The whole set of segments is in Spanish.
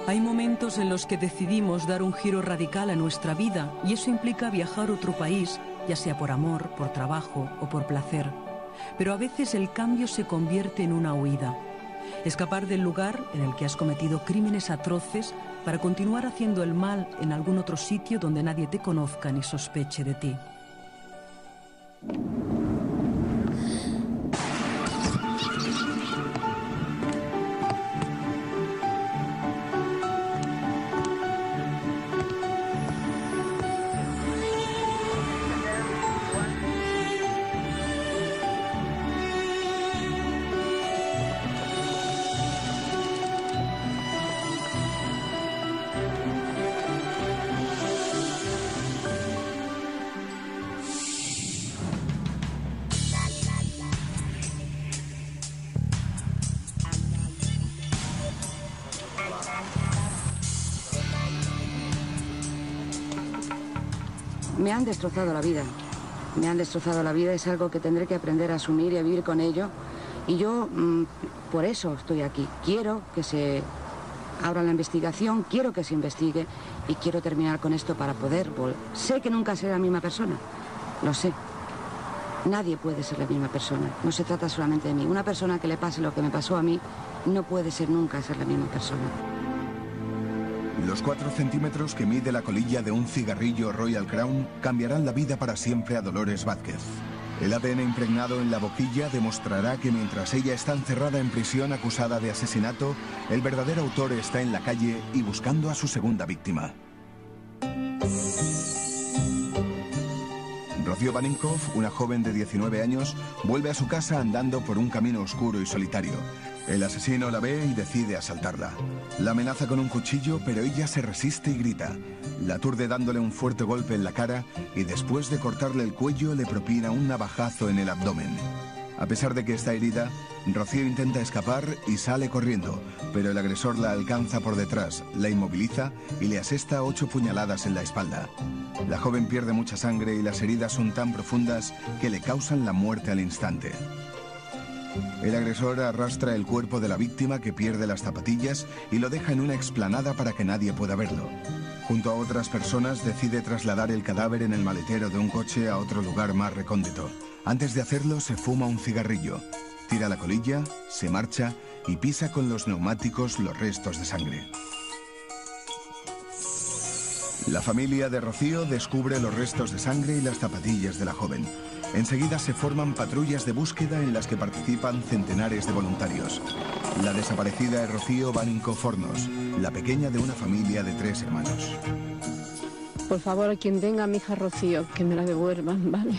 Hay momentos en los que decidimos dar un giro radical a nuestra vida y eso implica viajar a otro país, ya sea por amor, por trabajo o por placer. Pero a veces el cambio se convierte en una huida. Escapar del lugar en el que has cometido crímenes atroces para continuar haciendo el mal en algún otro sitio donde nadie te conozca ni sospeche de ti. Me han destrozado la vida. Me han destrozado la vida. Es algo que tendré que aprender a asumir y a vivir con ello. Y yo, por eso estoy aquí. Quiero que se abra la investigación, quiero que se investigue y quiero terminar con esto para poder volver. Sé que nunca seré la misma persona. Lo sé. Nadie puede ser la misma persona. No se trata solamente de mí. Una persona que le pase lo que me pasó a mí no puede ser nunca ser la misma persona. Los 4 centímetros que mide la colilla de un cigarrillo Royal Crown cambiarán la vida para siempre a Dolores Vázquez. El ADN impregnado en la boquilla demostrará que mientras ella está encerrada en prisión acusada de asesinato, el verdadero autor está en la calle y buscando a su segunda víctima. Rocío Baninkoff, una joven de 19 años, vuelve a su casa andando por un camino oscuro y solitario. El asesino la ve y decide asaltarla. La amenaza con un cuchillo, pero ella se resiste y grita. La aturde dándole un fuerte golpe en la cara y después de cortarle el cuello le propina un navajazo en el abdomen. A pesar de que está herida, Rocío intenta escapar y sale corriendo, pero el agresor la alcanza por detrás, la inmoviliza y le asesta 8 puñaladas en la espalda. La joven pierde mucha sangre y las heridas son tan profundas que le causan la muerte al instante. El agresor arrastra el cuerpo de la víctima, que pierde las zapatillas, y lo deja en una explanada para que nadie pueda verlo. Junto a otras personas decide trasladar el cadáver en el maletero de un coche a otro lugar más recóndito. Antes de hacerlo se fuma un cigarrillo, tira la colilla, se marcha y pisa con los neumáticos los restos de sangre. La familia de Rocío descubre los restos de sangre y las zapatillas de la joven. Enseguida se forman patrullas de búsqueda en las que participan centenares de voluntarios. La desaparecida es Rocío Baninkoff Hornos, la pequeña de una familia de 3 hermanos. Por favor, a quien tenga a mi hija Rocío, que me la devuelvan, ¿vale?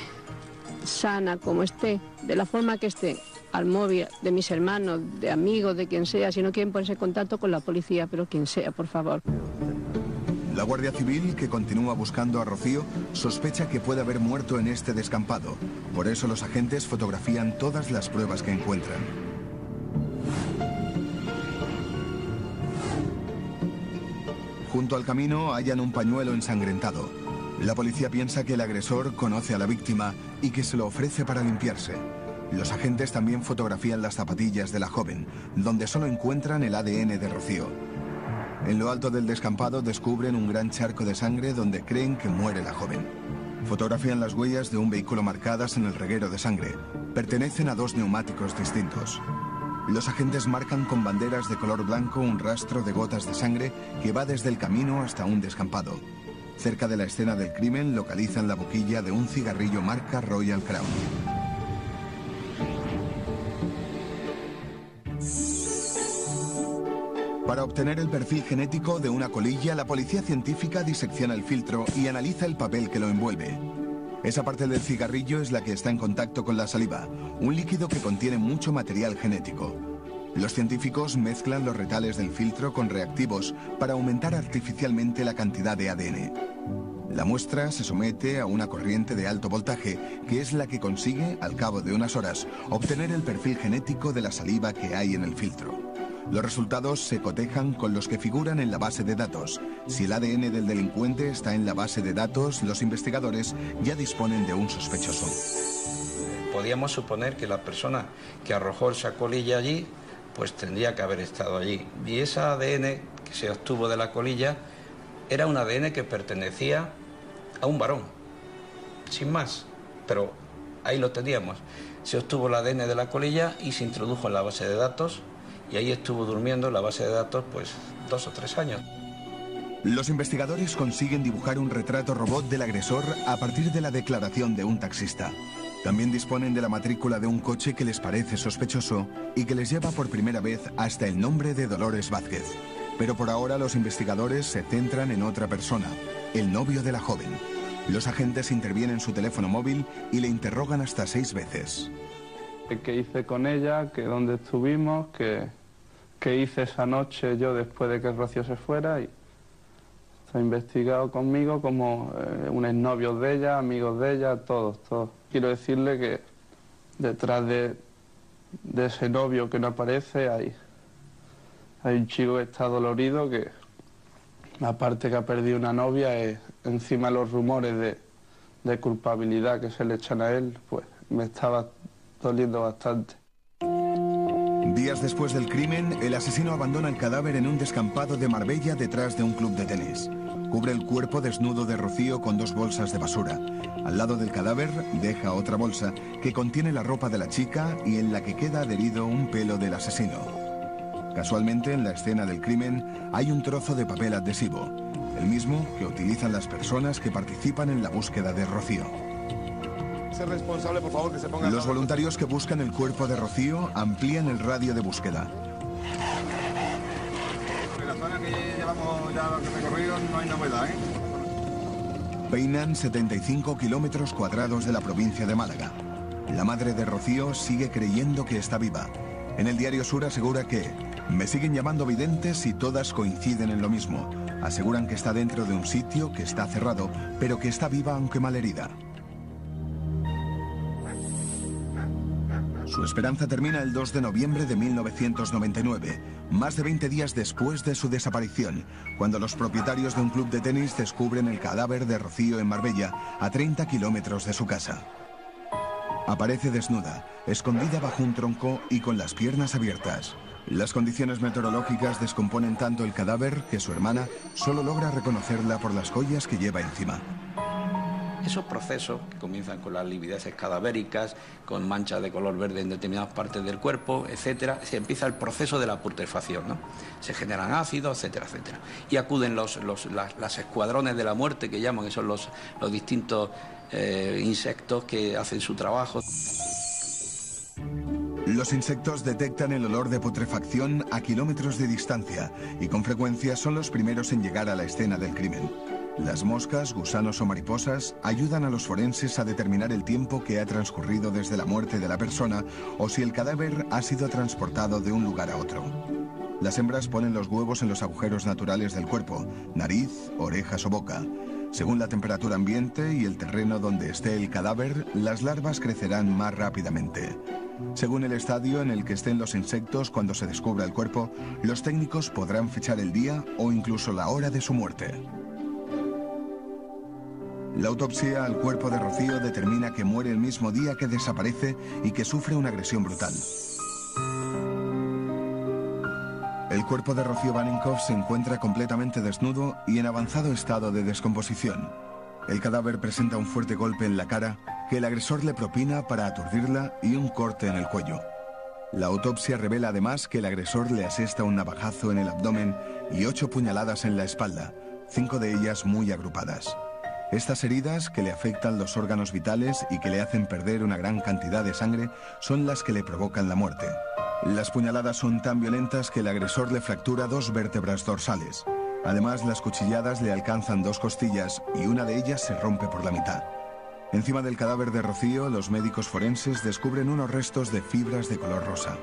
Sana como esté, de la forma que esté, al móvil de mis hermanos, de amigos, de quien sea. Si no quieren ponerse en contacto con la policía, pero quien sea, por favor. La Guardia Civil, que continúa buscando a Rocío, sospecha que puede haber muerto en este descampado. Por eso los agentes fotografían todas las pruebas que encuentran. Junto al camino hallan un pañuelo ensangrentado. La policía piensa que el agresor conoce a la víctima y que se lo ofrece para limpiarse. Los agentes también fotografían las zapatillas de la joven, donde solo encuentran el ADN de Rocío. En lo alto del descampado descubren un gran charco de sangre donde creen que muere la joven. Fotografían las huellas de un vehículo marcadas en el reguero de sangre. Pertenecen a 2 neumáticos distintos. Los agentes marcan con banderas de color blanco un rastro de gotas de sangre que va desde el camino hasta un descampado. Cerca de la escena del crimen localizan la boquilla de un cigarrillo marca Royal Crown. Para obtener el perfil genético de una colilla, la policía científica disecciona el filtro y analiza el papel que lo envuelve. Esa parte del cigarrillo es la que está en contacto con la saliva, un líquido que contiene mucho material genético. Los científicos mezclan los retales del filtro con reactivos para aumentar artificialmente la cantidad de ADN. La muestra se somete a una corriente de alto voltaje, que es la que consigue, al cabo de unas horas, obtener el perfil genético de la saliva que hay en el filtro. Los resultados se cotejan con los que figuran en la base de datos. Si el ADN del delincuente está en la base de datos, los investigadores ya disponen de un sospechoso. Podíamos suponer que la persona que arrojó esa colilla allí, pues tendría que haber estado allí. Y ese ADN que se obtuvo de la colilla era un ADN que pertenecía a un varón, sin más, pero ahí lo teníamos. Se obtuvo el ADN de la colilla y se introdujo en la base de datos, y ahí estuvo durmiendo en la base de datos pues 2 o 3 años. Los investigadores consiguen dibujar un retrato robot del agresor a partir de la declaración de un taxista. También disponen de la matrícula de un coche que les parece sospechoso y que les lleva por primera vez hasta el nombre de Dolores Vázquez. Pero por ahora los investigadores se centran en otra persona, el novio de la joven. Los agentes intervienen su teléfono móvil y le interrogan hasta 6 veces. ¿Qué hice con ella? ¿Que dónde estuvimos? ¿Qué hice esa noche yo después de que Rocío se fuera? Y está investigado conmigo como un exnovio de ella, amigos de ella, todos. Quiero decirle que detrás de ese novio que no aparece hay un chico que está dolorido, que aparte que ha perdido una novia, encima los rumores de culpabilidad que se le echan a él, pues me estaba doliendo bastante. Días después del crimen, el asesino abandona el cadáver en un descampado de Marbella detrás de un club de tenis. Cubre el cuerpo desnudo de Rocío con 2 bolsas de basura. Al lado del cadáver deja otra bolsa que contiene la ropa de la chica y en la que queda adherido un pelo del asesino. Casualmente, en la escena del crimen hay un trozo de papel adhesivo, el mismo que utilizan las personas que participan en la búsqueda de Rocío. Ser responsable, por favor, que se ponga... Los voluntarios que buscan el cuerpo de Rocío amplían el radio de búsqueda. En la zona que llevamos ya recorrido no hay novedad, ¿eh? Peinan 75 kilómetros cuadrados de la provincia de Málaga. La madre de Rocío sigue creyendo que está viva. En el diario Sur asegura que me siguen llamando videntes y todas coinciden en lo mismo. Aseguran que está dentro de un sitio que está cerrado, pero que está viva aunque malherida. Su esperanza termina el 2 de noviembre de 1999, más de 20 días después de su desaparición, cuando los propietarios de un club de tenis descubren el cadáver de Rocío en Marbella, a 30 kilómetros de su casa. Aparece desnuda, escondida bajo un tronco y con las piernas abiertas. Las condiciones meteorológicas descomponen tanto el cadáver que su hermana solo logra reconocerla por las joyas que lleva encima. Esos procesos que comienzan con las livideces cadavéricas, con manchas de color verde en determinadas partes del cuerpo, etcétera, se empieza el proceso de la putrefacción, ¿no? Se generan ácidos, etcétera, etcétera. Y acuden las escuadrones de la muerte, que llaman, que son los distintos insectos que hacen su trabajo. Los insectos detectan el olor de putrefacción a kilómetros de distancia y con frecuencia son los primeros en llegar a la escena del crimen. Las moscas, gusanos o mariposas ayudan a los forenses a determinar el tiempo que ha transcurrido desde la muerte de la persona o si el cadáver ha sido transportado de un lugar a otro. Las hembras ponen los huevos en los agujeros naturales del cuerpo, nariz, orejas o boca. Según la temperatura ambiente y el terreno donde esté el cadáver, las larvas crecerán más rápidamente. Según el estadio en el que estén los insectos cuando se descubra el cuerpo, los técnicos podrán fechar el día o incluso la hora de su muerte. La autopsia al cuerpo de Rocío determina que muere el mismo día que desaparece y que sufre una agresión brutal. El cuerpo de Rocío Baninkoff se encuentra completamente desnudo y en avanzado estado de descomposición. El cadáver presenta un fuerte golpe en la cara que el agresor le propina para aturdirla y un corte en el cuello. La autopsia revela además que el agresor le asesta un navajazo en el abdomen y 8 puñaladas en la espalda, 5 de ellas muy agrupadas. Estas heridas, que le afectan los órganos vitales y que le hacen perder una gran cantidad de sangre, son las que le provocan la muerte. Las puñaladas son tan violentas que el agresor le fractura 2 vértebras dorsales. Además, las cuchilladas le alcanzan 2 costillas y una de ellas se rompe por la mitad. Encima del cadáver de Rocío, los médicos forenses descubren unos restos de fibras de color rosa.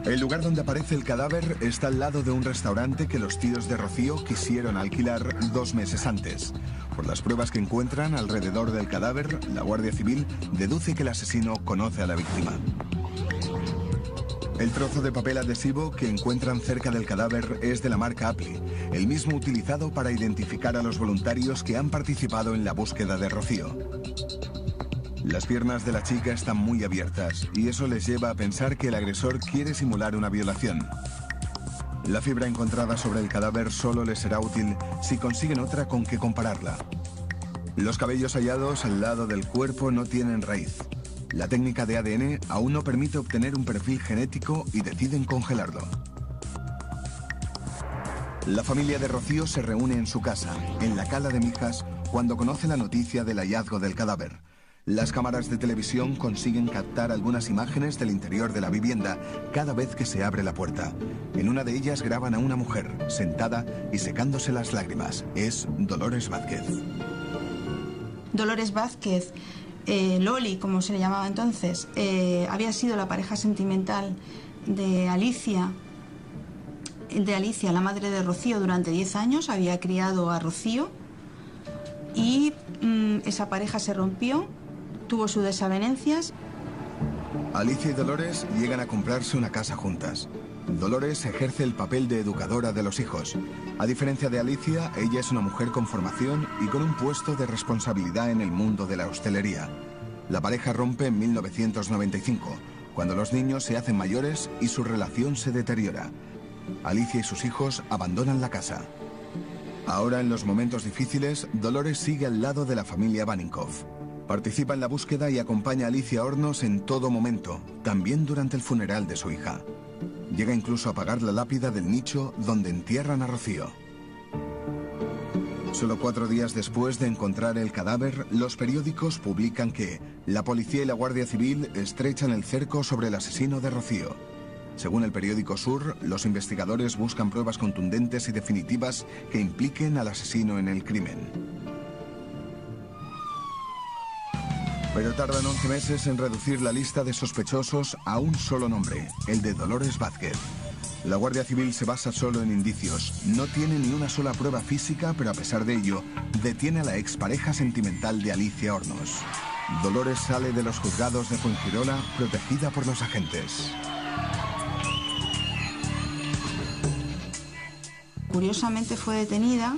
El lugar donde aparece el cadáver está al lado de un restaurante que los tíos de Rocío quisieron alquilar 2 meses antes. Por las pruebas que encuentran alrededor del cadáver, la Guardia Civil deduce que el asesino conoce a la víctima. El trozo de papel adhesivo que encuentran cerca del cadáver es de la marca Apple, el mismo utilizado para identificar a los voluntarios que han participado en la búsqueda de Rocío. Las piernas de la chica están muy abiertas y eso les lleva a pensar que el agresor quiere simular una violación. La fibra encontrada sobre el cadáver solo les será útil si consiguen otra con que compararla. Los cabellos hallados al lado del cuerpo no tienen raíz. La técnica de ADN aún no permite obtener un perfil genético y deciden congelarlo. La familia de Rocío se reúne en su casa, en la Cala de Mijas, cuando conoce la noticia del hallazgo del cadáver. Las cámaras de televisión consiguen captar algunas imágenes del interior de la vivienda cada vez que se abre la puerta. En una de ellas graban a una mujer, sentada y secándose las lágrimas. Es Dolores Vázquez. Dolores Vázquez, Loli, como se le llamaba entonces, había sido la pareja sentimental de Alicia, la madre de Rocío, durante 10 años. Había criado a Rocío y esa pareja se rompió. Tuvo sus desavenencias. Alicia y Dolores llegan a comprarse una casa juntas. Dolores ejerce el papel de educadora de los hijos. A diferencia de Alicia, ella es una mujer con formación y con un puesto de responsabilidad en el mundo de la hostelería. La pareja rompe en 1995, cuando los niños se hacen mayores y su relación se deteriora. Alicia y sus hijos abandonan la casa. Ahora, en los momentos difíciles, Dolores sigue al lado de la familia Baninkoff. Participa en la búsqueda y acompaña a Alicia Hornos en todo momento, también durante el funeral de su hija. Llega incluso a pagar la lápida del nicho donde entierran a Rocío. Solo 4 días después de encontrar el cadáver, los periódicos publican que la policía y la Guardia Civil estrechan el cerco sobre el asesino de Rocío. Según el periódico Sur, los investigadores buscan pruebas contundentes y definitivas que impliquen al asesino en el crimen. Pero tardan 11 meses en reducir la lista de sospechosos a un solo nombre, el de Dolores Vázquez. La Guardia Civil se basa solo en indicios. No tiene ni una sola prueba física, pero a pesar de ello, detiene a la expareja sentimental de Alicia Hornos. Dolores sale de los juzgados de Fuengirola protegida por los agentes. Curiosamente fue detenida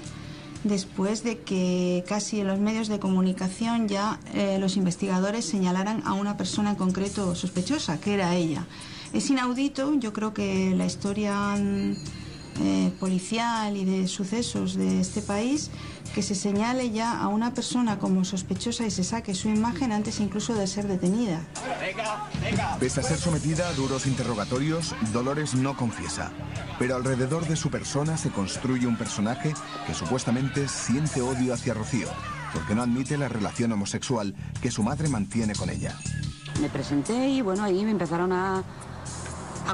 después de que casi en los medios de comunicación ya los investigadores señalaran a una persona en concreto sospechosa, que era ella. Es inaudito, yo creo que la historia policial y de sucesos de este país, que se señale ya a una persona como sospechosa y se saque su imagen antes incluso de ser detenida. Pese a ser sometida a duros interrogatorios, Dolores no confiesa. Pero alrededor de su persona se construye un personaje que supuestamente siente odio hacia Rocío, porque no admite la relación homosexual que su madre mantiene con ella. Me presenté y bueno, ahí me empezaron a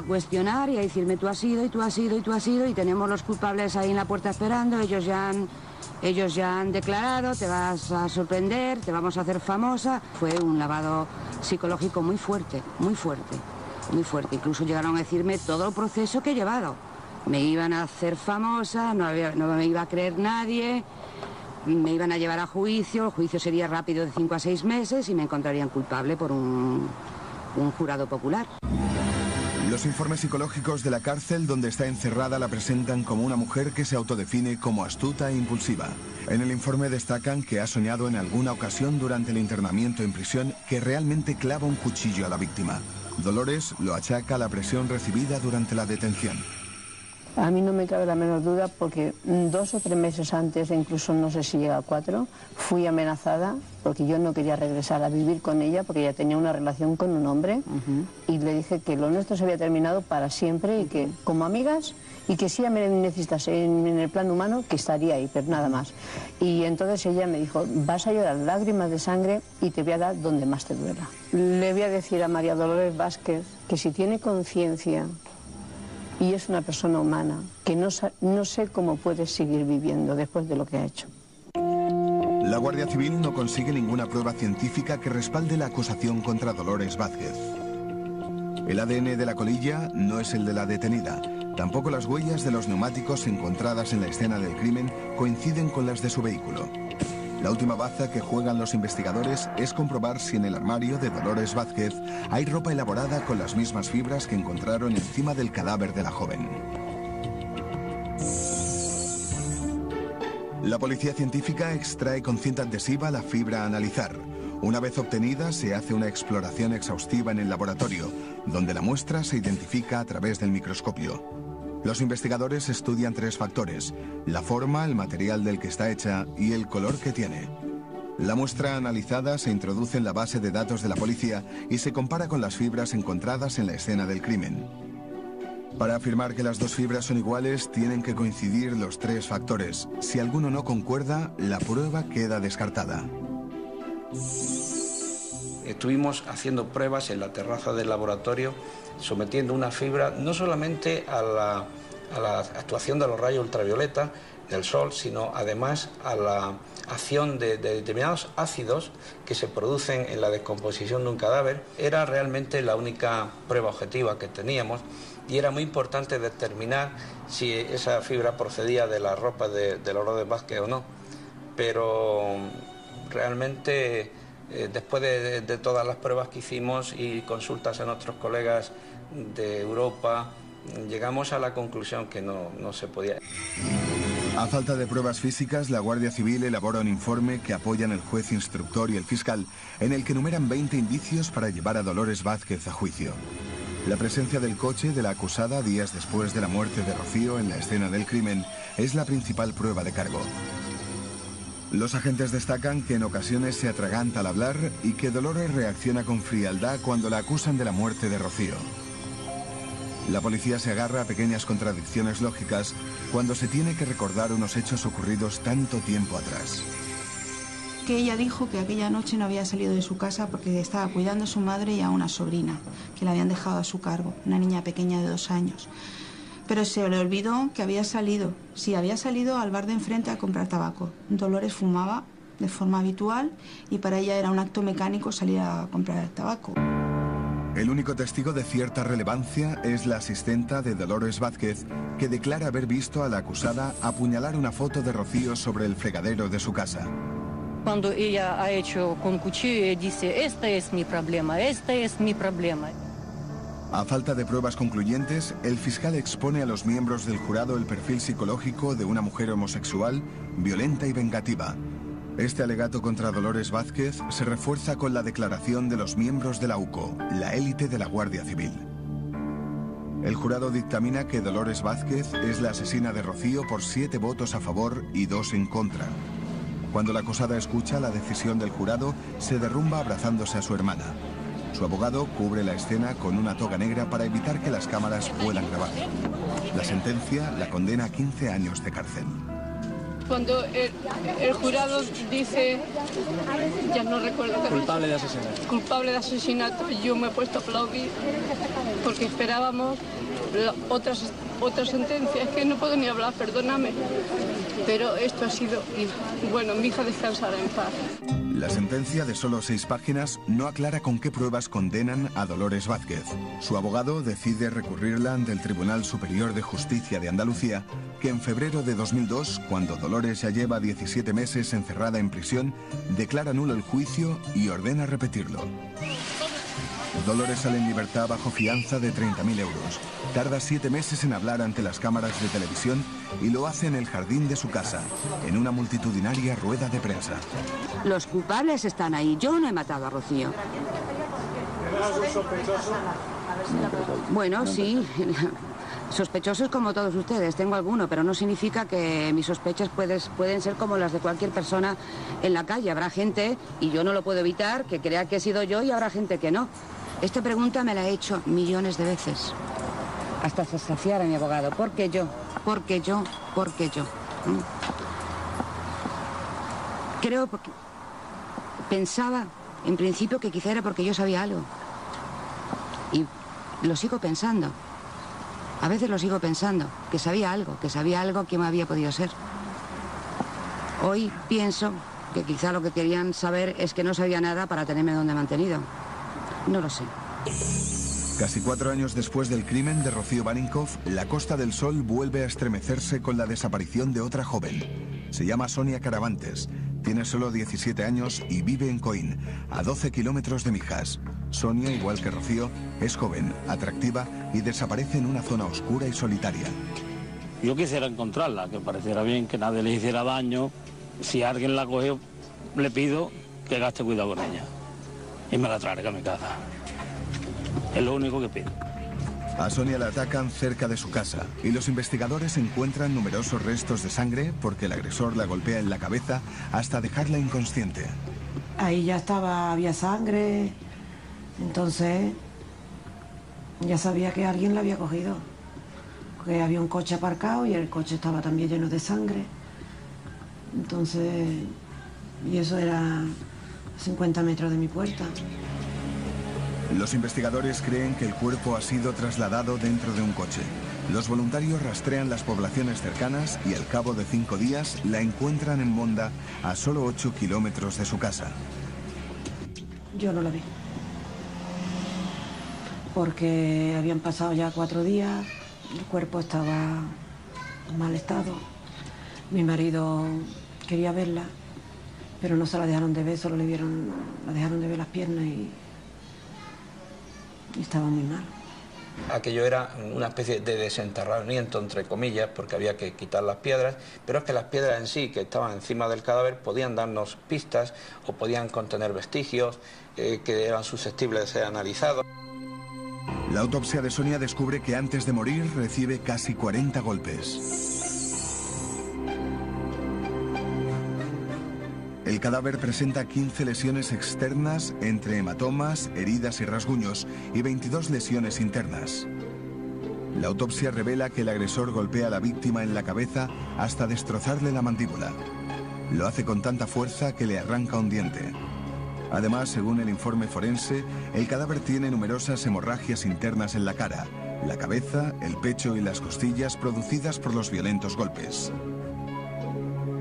cuestionar y a decirme tú has sido y tú has sido y tú has sido y tenemos los culpables ahí en la puerta esperando, ellos ya han declarado, te vas a sorprender, te vamos a hacer famosa. Fue un lavado psicológico muy fuerte, muy fuerte, muy fuerte. Incluso llegaron a decirme todo el proceso que he llevado. Me iban a hacer famosa, no me iba a creer nadie, me iban a llevar a juicio, el juicio sería rápido de 5 a 6 meses y me encontrarían culpable por un jurado popular. Los informes psicológicos de la cárcel donde está encerrada la presentan como una mujer que se autodefine como astuta e impulsiva. En el informe destacan que ha soñado en alguna ocasión durante el internamiento en prisión que realmente clava un cuchillo a la víctima. Dolores lo achaca a la presión recibida durante la detención. A mí no me cabe la menor duda porque 2 o 3 meses antes, incluso no sé si llega a 4, fui amenazada porque yo no quería regresar a vivir con ella porque ella tenía una relación con un hombre y le dije que lo nuestro se había terminado para siempre y que como amigas y que si ella me necesitase en el plano humano que estaría ahí, pero nada más. Y entonces ella me dijo, vas a llorar lágrimas de sangre y te voy a dar donde más te duela. Le voy a decir a María Dolores Vázquez que si tiene conciencia y es una persona humana, que no sé cómo puede seguir viviendo después de lo que ha hecho. La Guardia Civil no consigue ninguna prueba científica que respalde la acusación contra Dolores Vázquez. El ADN de la colilla no es el de la detenida. Tampoco las huellas de los neumáticos encontradas en la escena del crimen coinciden con las de su vehículo. La última baza que juegan los investigadores es comprobar si en el armario de Dolores Vázquez hay ropa elaborada con las mismas fibras que encontraron encima del cadáver de la joven. La policía científica extrae con cinta adhesiva la fibra a analizar. Una vez obtenida, se hace una exploración exhaustiva en el laboratorio, donde la muestra se identifica a través del microscopio. Los investigadores estudian 3 factores: la forma, el material del que está hecha y el color que tiene. La muestra analizada se introduce en la base de datos de la policía y se compara con las fibras encontradas en la escena del crimen. Para afirmar que las 2 fibras son iguales, tienen que coincidir los 3 factores. Si alguno no concuerda, la prueba queda descartada. Estuvimos haciendo pruebas en la terraza del laboratorio, sometiendo una fibra no solamente a la actuación de los rayos ultravioleta del sol, sino además a la acción de determinados ácidos que se producen en la descomposición de un cadáver. Era realmente la única prueba objetiva que teníamos y era muy importante determinar si esa fibra procedía de la ropa de Dolores Vázquez o no. Pero realmente, después de todas las pruebas que hicimos y consultas a nuestros colegas de Europa, llegamos a la conclusión que no se podía. A falta de pruebas físicas, la Guardia Civil elabora un informe que apoyan el juez instructor y el fiscal, en el que enumeran 20 indicios para llevar a Dolores Vázquez a juicio. La presencia del coche de la acusada días después de la muerte de Rocío en la escena del crimen es la principal prueba de cargo. Los agentes destacan que en ocasiones se atraganta al hablar y que Dolores reacciona con frialdad cuando la acusan de la muerte de Rocío. La policía se agarra a pequeñas contradicciones lógicas cuando se tiene que recordar unos hechos ocurridos tanto tiempo atrás. Que ella dijo que aquella noche no había salido de su casa porque estaba cuidando a su madre y a una sobrina, que la habían dejado a su cargo, una niña pequeña de 2 años. Pero se le olvidó que había salido. Sí, había salido al bar de enfrente a comprar tabaco. Dolores fumaba de forma habitual y para ella era un acto mecánico salir a comprar tabaco. El único testigo de cierta relevancia es la asistenta de Dolores Vázquez, que declara haber visto a la acusada apuñalar una foto de Rocío sobre el fregadero de su casa. Cuando ella ha hecho con cuchillo, ella dice, esta es mi problema, esta es mi problema. A falta de pruebas concluyentes, el fiscal expone a los miembros del jurado el perfil psicológico de una mujer homosexual, violenta y vengativa. Este alegato contra Dolores Vázquez se refuerza con la declaración de los miembros de la UCO, la élite de la Guardia Civil. El jurado dictamina que Dolores Vázquez es la asesina de Rocío por 7 votos a favor y 2 en contra. Cuando la acusada escucha la decisión del jurado, se derrumba abrazándose a su hermana. Su abogado cubre la escena con una toga negra para evitar que las cámaras puedan grabar. La sentencia la condena a 15 años de cárcel. Cuando el jurado dice, ya no recuerdo qué culpable de asesinato. Culpable de asesinato, yo me he puesto a aplaudir porque esperábamos otras sentencias, que no puedo ni hablar, perdóname. Pero esto ha sido, bueno, mi hija descansará en paz. La sentencia de solo 6 páginas no aclara con qué pruebas condenan a Dolores Vázquez. Su abogado decide recurrirla ante el Tribunal Superior de Justicia de Andalucía, que en febrero de 2002, cuando Dolores ya lleva 17 meses encerrada en prisión, declara nulo el juicio y ordena repetirlo. Dolores sale en libertad bajo fianza de 30.000 euros. Tarda 7 meses en hablar ante las cámaras de televisión y lo hace en el jardín de su casa, en una multitudinaria rueda de prensa. Los culpables están ahí. Yo no he matado a Rocío. Bueno, sí. Sospechosos como todos ustedes. Tengo alguno, pero no significa que mis sospechas pueden ser como las de cualquier persona en la calle. Habrá gente, y yo no lo puedo evitar, que crea que he sido yo y habrá gente que no. Esta pregunta me la he hecho millones de veces. Hasta saciar a mi abogado. ¿Por qué yo? ¿Por qué yo? ¿Por qué yo? Creo porque... Pensaba, en principio, que quizá era porque yo sabía algo. Y lo sigo pensando. A veces lo sigo pensando, que sabía algo que me había podido ser. Hoy pienso que quizá lo que querían saber es que no sabía nada para tenerme donde mantenido. No lo sé. Casi 4 años después del crimen de Rocío Barinkoff, la Costa del Sol vuelve a estremecerse con la desaparición de otra joven. Se llama Sonia Caravantes, tiene solo 17 años y vive en Coín, a 12 kilómetros de Mijas. Sonia, igual que Rocío, es joven, atractiva y desaparece en una zona oscura y solitaria. Yo quisiera encontrarla, que pareciera bien, que nadie le hiciera daño. Si alguien la cogió, le pido que gaste cuidado con ella. y me la traiga a mi casa. Es lo único que pido. A Sonia la atacan cerca de su casa y los investigadores encuentran numerosos restos de sangre porque el agresor la golpea en la cabeza hasta dejarla inconsciente. Ahí ya había sangre, entonces ya sabía que alguien la había cogido. Porque había un coche aparcado y el coche estaba también lleno de sangre. Entonces, y eso era 50 metros de mi puerta. Los investigadores creen que el cuerpo ha sido trasladado dentro de un coche. Los voluntarios rastrean las poblaciones cercanas y al cabo de 5 días la encuentran en Monda, a solo 8 kilómetros de su casa. Yo no la vi. Porque habían pasado ya 4 días, el cuerpo estaba en mal estado. Mi marido quería verla, pero no se la dejaron de ver, solo la dejaron de ver las piernas y estaba muy mal. Aquello era una especie de desenterramiento, entre comillas, porque había que quitar las piedras, pero es que las piedras en sí, que estaban encima del cadáver, podían darnos pistas o podían contener vestigios que eran susceptibles de ser analizados. La autopsia de Sonia descubre que antes de morir recibe casi 40 golpes. El cadáver presenta 15 lesiones externas entre hematomas, heridas y rasguños y 22 lesiones internas. La autopsia revela que el agresor golpea a la víctima en la cabeza hasta destrozarle la mandíbula. Lo hace con tanta fuerza que le arranca un diente. Además, según el informe forense, el cadáver tiene numerosas hemorragias internas en la cara, la cabeza, el pecho y las costillas producidas por los violentos golpes.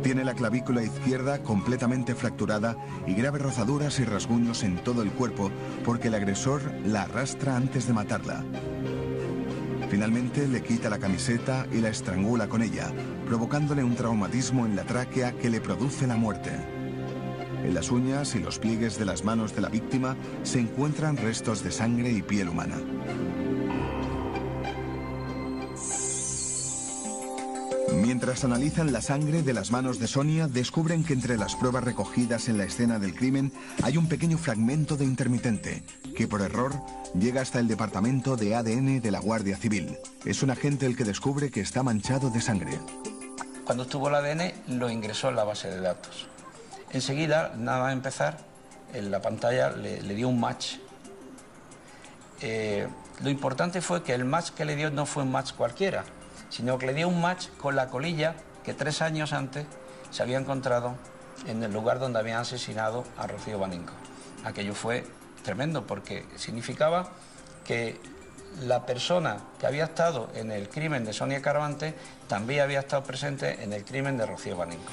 Tiene la clavícula izquierda completamente fracturada y graves rozaduras y rasguños en todo el cuerpo porque el agresor la arrastra antes de matarla. Finalmente le quita la camiseta y la estrangula con ella, provocándole un traumatismo en la tráquea que le produce la muerte. En las uñas y los pliegues de las manos de la víctima se encuentran restos de sangre y piel humana. Mientras analizan la sangre de las manos de Sonia, descubren que entre las pruebas recogidas en la escena del crimen hay un pequeño fragmento de intermitente, que por error llega hasta el departamento de ADN de la Guardia Civil. Es un agente el que descubre que está manchado de sangre. Cuando estuvo el ADN, lo ingresó en la base de datos. Enseguida, nada más empezar, en la pantalla le dio un match. Lo importante fue que el match que le dio no fue un match cualquiera, sino que le dio un match con la colilla que 3 años antes se había encontrado en el lugar donde habían asesinado a Rocío Baninco. Aquello fue tremendo porque significaba que la persona que había estado en el crimen de Sonia Caravante también había estado presente en el crimen de Rocío Baninco.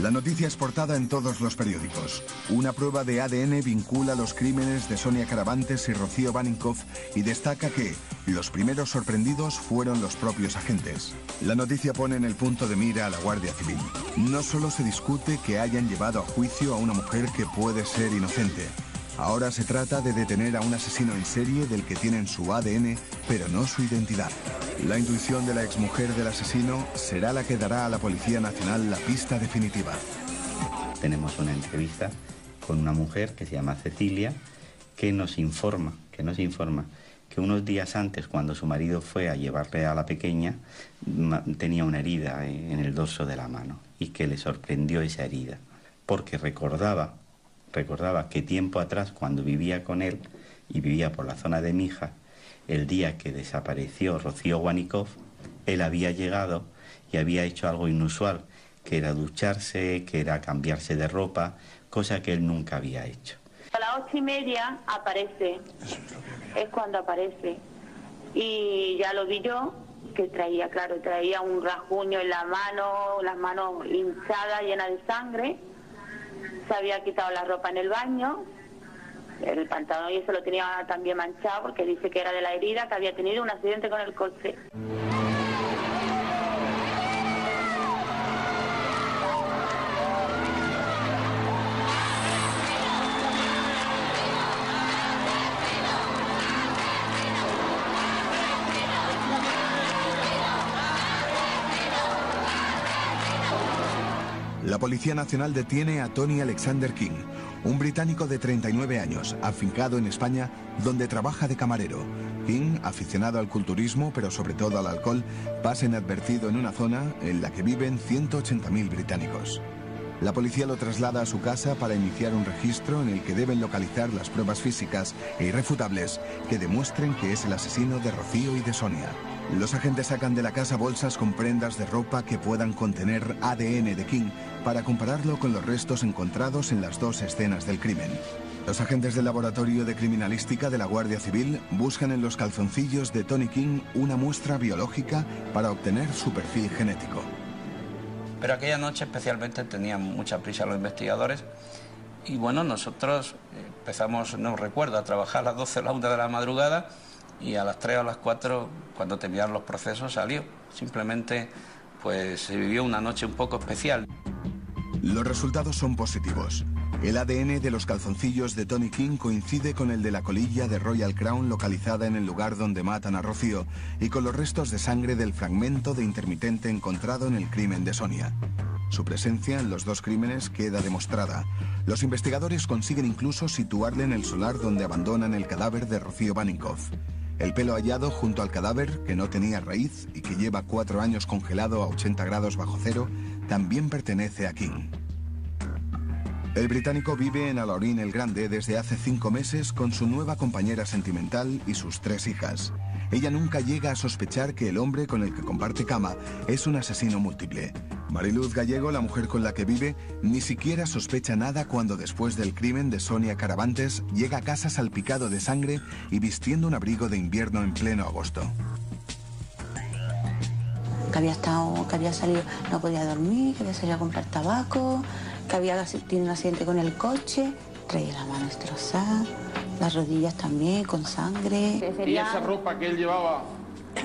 La noticia es portada en todos los periódicos. Una prueba de ADN vincula los crímenes de Sonia Caravantes y Rocío Baninkoff y destaca que los primeros sorprendidos fueron los propios agentes. La noticia pone en el punto de mira a la Guardia Civil. No solo se discute que hayan llevado a juicio a una mujer que puede ser inocente. Ahora se trata de detener a un asesino en serie del que tienen su ADN, pero no su identidad. La intuición de la exmujer del asesino será la que dará a la Policía Nacional la pista definitiva. Tenemos una entrevista con una mujer que se llama Cecilia, que nos informa que unos días antes, cuando su marido fue a llevarle a la pequeña, tenía una herida en el dorso de la mano y que le sorprendió esa herida, porque recordaba que tiempo atrás, cuando vivía con él y vivía por la zona de Mija, el día que desapareció Rocío Baninkoff, él había llegado y había hecho algo inusual, que era ducharse, que era cambiarse de ropa, cosa que él nunca había hecho. A las 8:30 aparece, es cuando aparece, y ya lo vi yo, que traía un rasguño en la mano, las manos hinchadas, llenas de sangre. Se había quitado la ropa en el baño, el pantalón y eso lo tenía también manchado porque dice que era de la herida, que había tenido un accidente con el coche. La Policía Nacional detiene a Tony Alexander King, un británico de 39 años, afincado en España, donde trabaja de camarero. King, aficionado al culturismo, pero sobre todo al alcohol, pasa inadvertido en una zona en la que viven 180.000 británicos. La policía lo traslada a su casa para iniciar un registro en el que deben localizar las pruebas físicas e irrefutables que demuestren que es el asesino de Rocío y de Sonia. Los agentes sacan de la casa bolsas con prendas de ropa que puedan contener ADN de King para compararlo con los restos encontrados en las dos escenas del crimen. Los agentes del Laboratorio de Criminalística de la Guardia Civil buscan en los calzoncillos de Tony King una muestra biológica para obtener su perfil genético. Pero aquella noche especialmente tenían mucha prisa los investigadores y bueno, nosotros empezamos, no recuerdo, a trabajar a las 12 o las 1 de la madrugada y a las 3 o a las 4, cuando terminaron los procesos, salió. Simplemente pues se vivió una noche un poco especial. Los resultados son positivos. El ADN de los calzoncillos de Tony King coincide con el de la colilla de Royal Crown localizada en el lugar donde matan a Rocío y con los restos de sangre del fragmento de intermitente encontrado en el crimen de Sonia. Su presencia en los dos crímenes queda demostrada. Los investigadores consiguen incluso situarle en el solar donde abandonan el cadáver de Rocío Baninkoff. El pelo hallado junto al cadáver, que no tenía raíz y que lleva 4 años congelado a 80 grados bajo cero, también pertenece a King. El británico vive en Alorín el Grande desde hace 5 meses con su nueva compañera sentimental y sus 3 hijas. Ella nunca llega a sospechar que el hombre con el que comparte cama es un asesino múltiple. Mariluz Gallego, la mujer con la que vive, ni siquiera sospecha nada cuando después del crimen de Sonia Caravantes llega a casa salpicado de sangre y vistiendo un abrigo de invierno en pleno agosto. Que había salido, no podía dormir, que había salido a comprar tabaco, que había tenido un accidente con el coche, traía la mano destrozada, las rodillas también con sangre. ¿Y esa ropa que él llevaba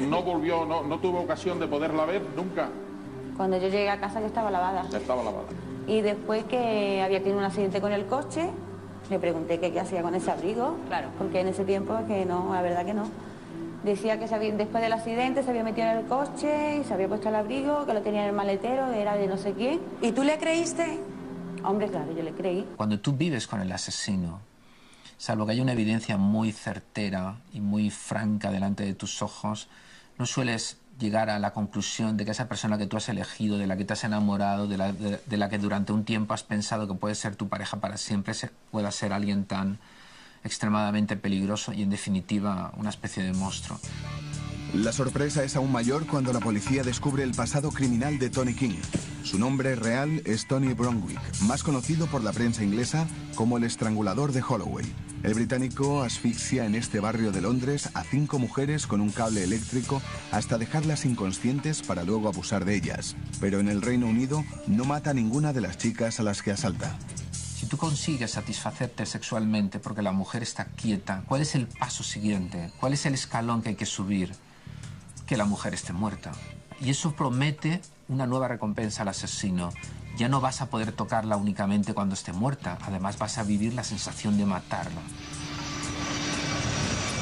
no volvió, no tuvo ocasión de poderla ver nunca? Cuando yo llegué a casa ya estaba lavada. Ya estaba lavada. Y después que había tenido un accidente con el coche, le pregunté qué hacía con ese abrigo, claro, porque en ese tiempo que no, la verdad que no. Decía que después del accidente se había metido en el coche y se había puesto el abrigo, que lo tenía en el maletero, que era de no sé quién. ¿Y tú le creíste? Hombre, claro, yo le creí. Cuando tú vives con el asesino, salvo que haya una evidencia muy certera y muy franca delante de tus ojos, no sueles llegar a la conclusión de que esa persona que tú has elegido, de la que te has enamorado, de la que durante un tiempo has pensado que puede ser tu pareja para siempre, pueda ser alguien tan extremadamente peligroso y, en definitiva, una especie de monstruo. La sorpresa es aún mayor cuando la policía descubre el pasado criminal de Tony King. Su nombre real es Tony Bromwick, más conocido por la prensa inglesa como el estrangulador de Holloway. El británico asfixia en este barrio de Londres a 5 mujeres con un cable eléctrico hasta dejarlas inconscientes para luego abusar de ellas. Pero en el Reino Unido no mata a ninguna de las chicas a las que asalta. Si tú consigues satisfacerte sexualmente porque la mujer está quieta, ¿cuál es el paso siguiente? ¿Cuál es el escalón que hay que subir? Que la mujer esté muerta. Y eso promete una nueva recompensa al asesino. Ya no vas a poder tocarla únicamente cuando esté muerta, además vas a vivir la sensación de matarla.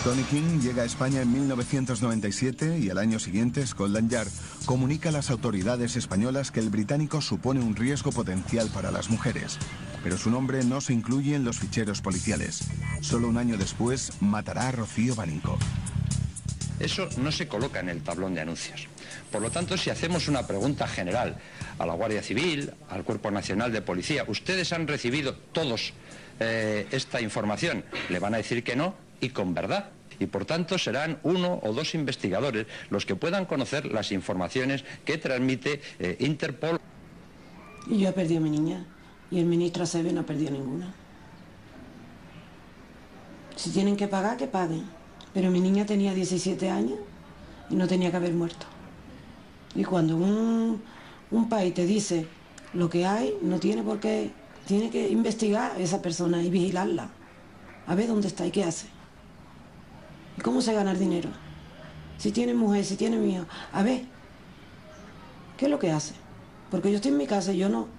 Tony King llega a España en 1997 y al año siguiente Scotland Yard comunica a las autoridades españolas que el británico supone un riesgo potencial para las mujeres. Pero su nombre no se incluye en los ficheros policiales. Solo un año después matará a Rocío Baninkoff. Eso no se coloca en el tablón de anuncios. Por lo tanto, si hacemos una pregunta general a la Guardia Civil, al Cuerpo Nacional de Policía, ¿ustedes han recibido todos esta información? Le van a decir que no, y con verdad. Y por tanto serán 1 o 2 investigadores los que puedan conocer las informaciones que transmite Interpol. Y yo he perdido a mi niña, y el ministro Acevedo no ha perdido ninguna. Si tienen que pagar, que paguen. Pero mi niña tenía 17 años y no tenía que haber muerto. Y cuando un país te dice lo que hay, no tiene por qué, tiene que investigar a esa persona y vigilarla, a ver dónde está y qué hace. ¿Y cómo se gana el dinero? Si tiene mujer, si tiene hijos, a ver, ¿qué es lo que hace? Porque yo estoy en mi casa y yo no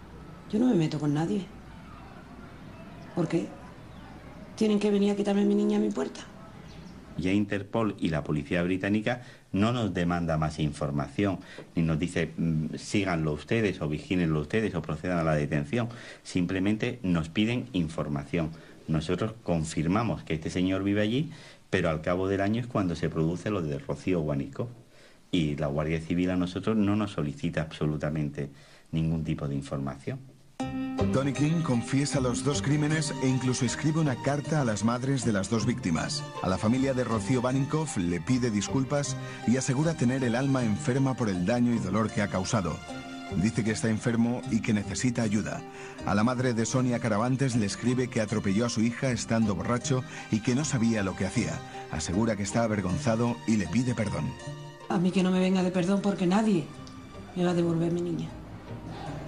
me meto con nadie. ¿Por qué? Tienen que venir a quitarme a mi niña a mi puerta. Ya Interpol y la policía británica no nos demanda más información, ni nos dice síganlo ustedes o vigílenlo ustedes o procedan a la detención. Simplemente nos piden información. Nosotros confirmamos que este señor vive allí, pero al cabo del año es cuando se produce lo de Rocío Waníkov. Y la Guardia Civil a nosotros no nos solicita absolutamente ningún tipo de información. Tony King confiesa los dos crímenes e incluso escribe una carta a las madres de las dos víctimas. A la familia de Rocío Waníkov le pide disculpas y asegura tener el alma enferma por el daño y dolor que ha causado. Dice que está enfermo y que necesita ayuda. A la madre de Sonia Caravantes le escribe que atropelló a su hija estando borracho y que no sabía lo que hacía. Asegura que está avergonzado y le pide perdón. A mí que no me venga de perdón porque nadie me va a devolver a mi niña.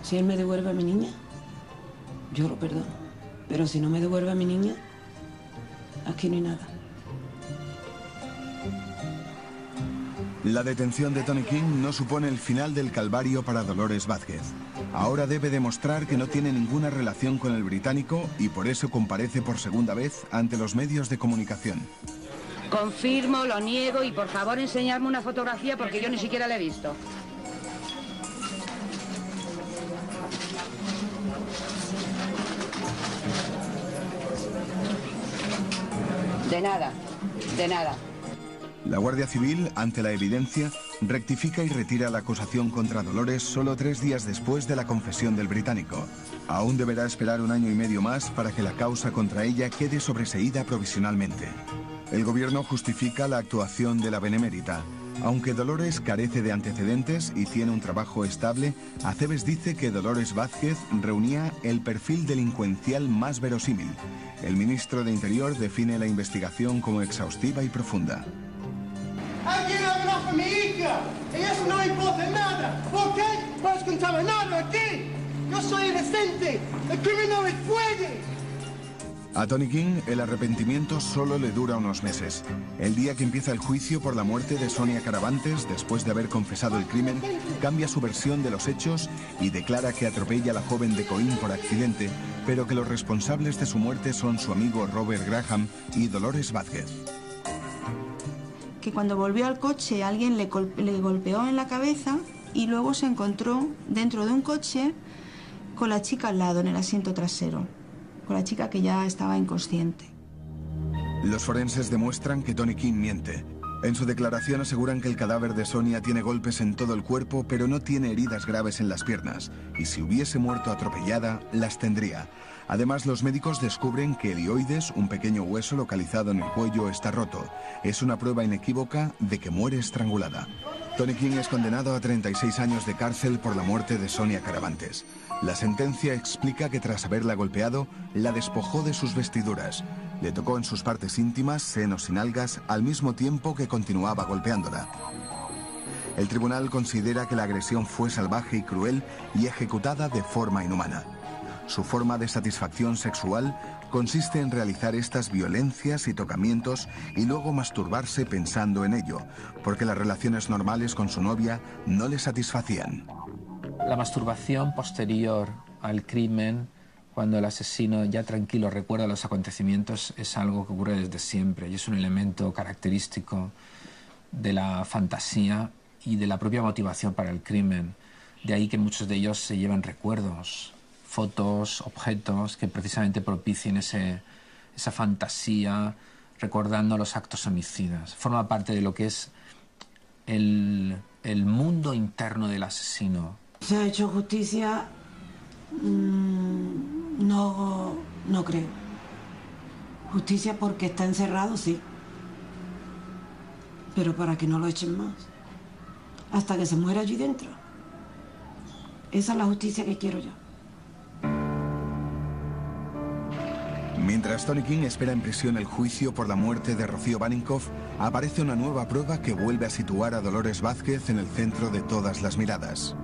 Si él me devuelve a mi niña, yo lo perdono. Pero si no me devuelve a mi niña, aquí no hay nada. La detención de Tony King no supone el final del calvario para Dolores Vázquez. Ahora debe demostrar que no tiene ninguna relación con el británico y por eso comparece por segunda vez ante los medios de comunicación. Confirmo, lo niego y por favor enseñadme una fotografía porque yo ni siquiera la he visto. De nada, de nada. La Guardia Civil, ante la evidencia, rectifica y retira la acusación contra Dolores solo 3 días después de la confesión del británico. Aún deberá esperar 1 año y medio más para que la causa contra ella quede sobreseída provisionalmente. El gobierno justifica la actuación de la benemérita. Aunque Dolores carece de antecedentes y tiene un trabajo estable, Acebes dice que Dolores Vázquez reunía el perfil delincuencial más verosímil. El ministro de Interior define la investigación como exhaustiva y profunda. Alguien amenaza a mi hija y eso no importa nada. ¿Por qué? Pues contaminado aquí. Yo soy inocente. El crimen no me puede. A Tony King el arrepentimiento solo le dura unos meses. El día que empieza el juicio por la muerte de Sonia Caravantes, después de haber confesado el crimen, cambia su versión de los hechos y declara que atropella a la joven de Coín por accidente, pero que los responsables de su muerte son su amigo Robert Graham y Dolores Vázquez. Que cuando volvió al coche alguien le golpeó en la cabeza y luego se encontró dentro de un coche con la chica al lado en el asiento trasero, con la chica que ya estaba inconsciente. Los forenses demuestran que Tony King miente. En su declaración aseguran que el cadáver de Sonia tiene golpes en todo el cuerpo, pero no tiene heridas graves en las piernas, y si hubiese muerto atropellada, las tendría. Además, los médicos descubren que el hioides, un pequeño hueso localizado en el cuello, está roto. Es una prueba inequívoca de que muere estrangulada. Tony King es condenado a 36 años de cárcel por la muerte de Sonia Caravantes. La sentencia explica que tras haberla golpeado, la despojó de sus vestiduras. Le tocó en sus partes íntimas, senos y nalgas, al mismo tiempo que continuaba golpeándola. El tribunal considera que la agresión fue salvaje y cruel y ejecutada de forma inhumana. Su forma de satisfacción sexual consiste en realizar estas violencias y tocamientos y luego masturbarse pensando en ello, porque las relaciones normales con su novia no le satisfacían. La masturbación posterior al crimen, cuando el asesino ya tranquilo recuerda los acontecimientos, es algo que ocurre desde siempre y es un elemento característico de la fantasía y de la propia motivación para el crimen. De ahí que muchos de ellos se llevan recuerdos, fotos, objetos que precisamente propicien esa fantasía recordando los actos homicidas. Forma parte de lo que es el mundo interno del asesino. ¿Se ha hecho justicia? No creo. Justicia porque está encerrado, sí. Pero para que no lo echen más. Hasta que se muera allí dentro. Esa es la justicia que quiero yo. Mientras Tony King espera en prisión el juicio por la muerte de Rocío Waníkov, aparece una nueva prueba que vuelve a situar a Dolores Vázquez en el centro de todas las miradas.